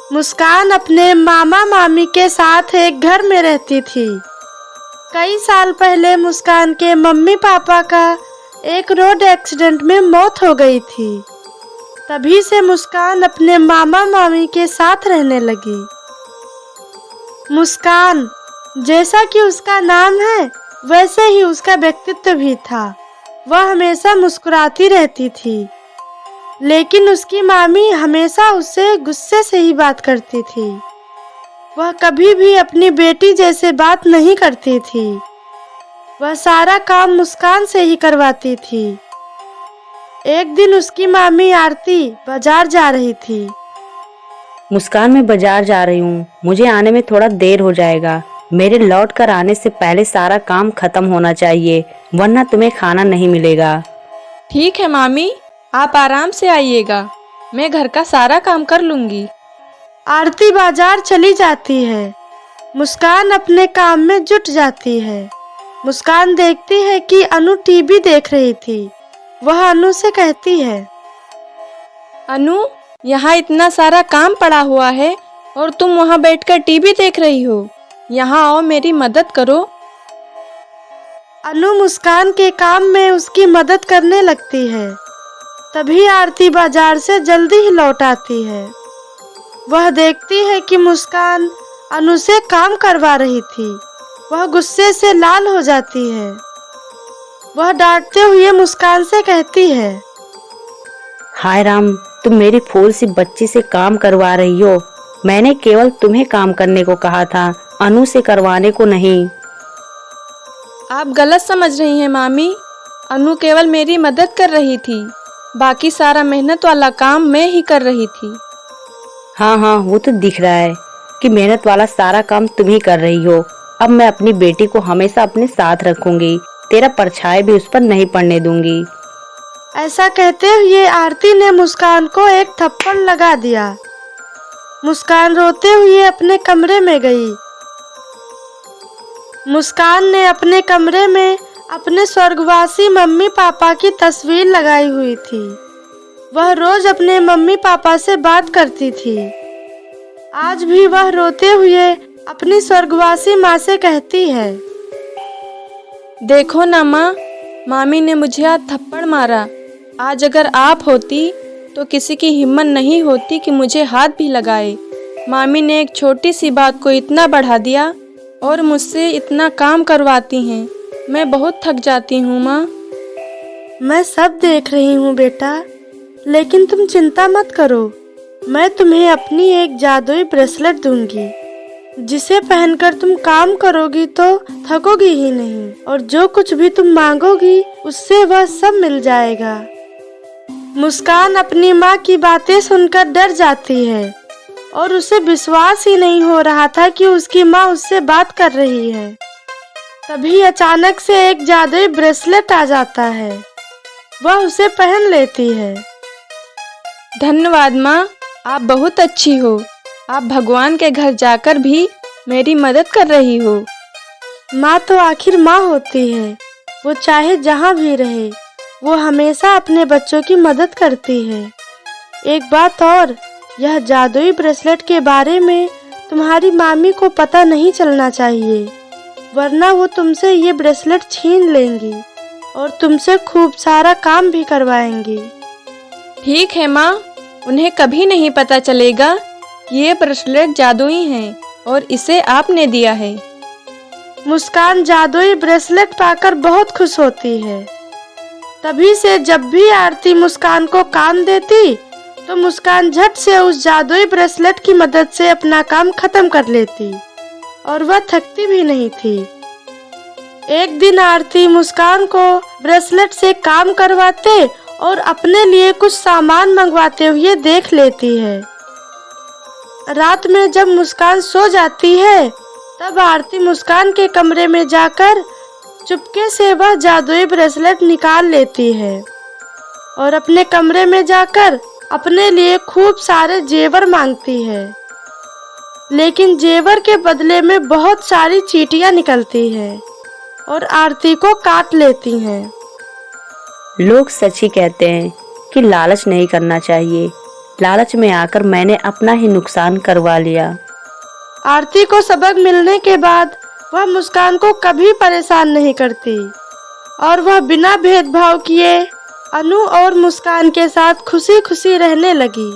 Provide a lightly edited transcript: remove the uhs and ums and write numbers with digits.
मुस्कान अपने मामा मामी के साथ एक घर में रहती थी। कई साल पहले मुस्कान के मम्मी पापा का एक रोड एक्सीडेंट में मौत हो गई थी। तभी से मुस्कान अपने मामा मामी के साथ रहने लगी। मुस्कान, जैसा कि उसका नाम है वैसे ही उसका व्यक्तित्व भी था। वह हमेशा मुस्कुराती रहती थी, लेकिन उसकी मामी हमेशा उससे गुस्से से ही बात करती थी। वह कभी भी अपनी बेटी जैसे बात नहीं करती थी। वह सारा काम मुस्कान से ही करवाती थी। एक दिन उसकी मामी आरती बाजार जा रही थी। मुस्कान, मैं बाजार जा रही हूँ, मुझे आने में थोड़ा देर हो जाएगा। मेरे लौट कर आने से पहले सारा काम खत्म होना चाहिए, वरना तुम्हें खाना नहीं मिलेगा। ठीक है मामी, आप आराम से आइएगा, मैं घर का सारा काम कर लूंगी। आरती बाजार चली जाती है। मुस्कान अपने काम में जुट जाती है। मुस्कान देखती है कि अनु टीवी देख रही थी। वह अनु से कहती है, अनु, यहाँ इतना सारा काम पड़ा हुआ है और तुम वहाँ बैठकर टीवी देख रही हो। यहाँ आओ, मेरी मदद करो। अनु मुस्कान के काम में उसकी मदद करने लगती है। तभी आरती बाजार से जल्दी ही लौट आती है। वह देखती है कि मुस्कान अनु से काम करवा रही थी। वह गुस्से से लाल हो जाती है। वह डांटते हुए मुस्कान से कहती है, हाय राम, तुम मेरी फूल सी बच्ची से काम करवा रही हो। मैंने केवल तुम्हें काम करने को कहा था, अनु से करवाने को नहीं। आप गलत समझ रही हैं मामी। अनु केवल मेरी मदद कर रही थी, बाकी सारा मेहनत वाला काम मैं ही कर रही थी। हाँ, वो तो दिख रहा है कि मेहनत वाला सारा काम तुम ही कर रही हो। अब मैं अपनी बेटी को हमेशा अपने साथ रखूंगी, तेरा परछाई भी उस पर नहीं पड़ने दूंगी। ऐसा कहते हुए आरती ने मुस्कान को एक थप्पड़ लगा दिया। मुस्कान रोते हुए अपने कमरे में गई। मुस्कान ने अपने कमरे में अपने स्वर्गवासी मम्मी पापा की तस्वीर लगाई हुई थी। वह रोज अपने मम्मी पापा से बात करती थी। आज भी वह रोते हुए अपनी स्वर्गवासी माँ से कहती है, देखो ना माँ, मामी ने मुझे आज थप्पड़ मारा। आज अगर आप होती तो किसी की हिम्मत नहीं होती कि मुझे हाथ भी लगाए। मामी ने एक छोटी सी बात को इतना बढ़ा दिया और मुझसे इतना काम करवाती हैं। मैं बहुत थक जाती हूँ माँ। मैं सब देख रही हूँ बेटा, लेकिन तुम चिंता मत करो। मैं तुम्हें अपनी एक जादुई ब्रेसलेट दूंगी, जिसे पहनकर तुम काम करोगी तो थकोगी ही नहीं, और जो कुछ भी तुम मांगोगी उससे वह सब मिल जाएगा। मुस्कान अपनी माँ की बातें सुनकर डर जाती है और उसे विश्वास ही नहीं हो रहा था कि उसकी माँ उससे बात कर रही है। तभी अचानक से एक जादुई ब्रेसलेट आ जाता है। वह उसे पहन लेती है। धन्यवाद माँ, आप बहुत अच्छी हो। आप भगवान के घर जाकर भी मेरी मदद कर रही हो। माँ तो आखिर माँ होती है। वो चाहे जहाँ भी रहे, वो हमेशा अपने बच्चों की मदद करती है। एक बात और, यह जादुई ब्रेसलेट के बारे में तुम्हारी मामी को पता नहीं चलना चाहिए, वरना वो तुमसे ये ब्रेसलेट छीन लेंगी और तुमसे खूब सारा काम भी करवाएंगी। ठीक है माँ, उन्हें कभी नहीं पता चलेगा कि ये ब्रेसलेट जादुई है और इसे आपने दिया है। मुस्कान जादुई ब्रेसलेट पाकर बहुत खुश होती है। तभी से जब भी आरती मुस्कान को काम देती तो मुस्कान झट से उस जादुई ब्रेसलेट की मदद से अपना काम खत्म कर लेती और वह थकती भी नहीं थी। एक दिन आरती मुस्कान को ब्रेसलेट से काम करवाते और अपने लिए कुछ सामान मंगवाते हुए देख लेती है। रात में जब मुस्कान सो जाती है, तब आरती मुस्कान के कमरे में जाकर चुपके से वह जादुई ब्रेसलेट निकाल लेती है और अपने कमरे में जाकर अपने लिए खूब सारे जेवर मांगती है। लेकिन जेवर के बदले में बहुत सारी चींटियां निकलती हैं और आरती को काट लेती हैं। लोग सच ही कहते हैं कि लालच नहीं करना चाहिए। लालच में आकर मैंने अपना ही नुकसान करवा लिया। आरती को सबक मिलने के बाद वह मुस्कान को कभी परेशान नहीं करती और वह बिना भेदभाव किए अनु और मुस्कान के साथ खुशी खुशी रहने लगी।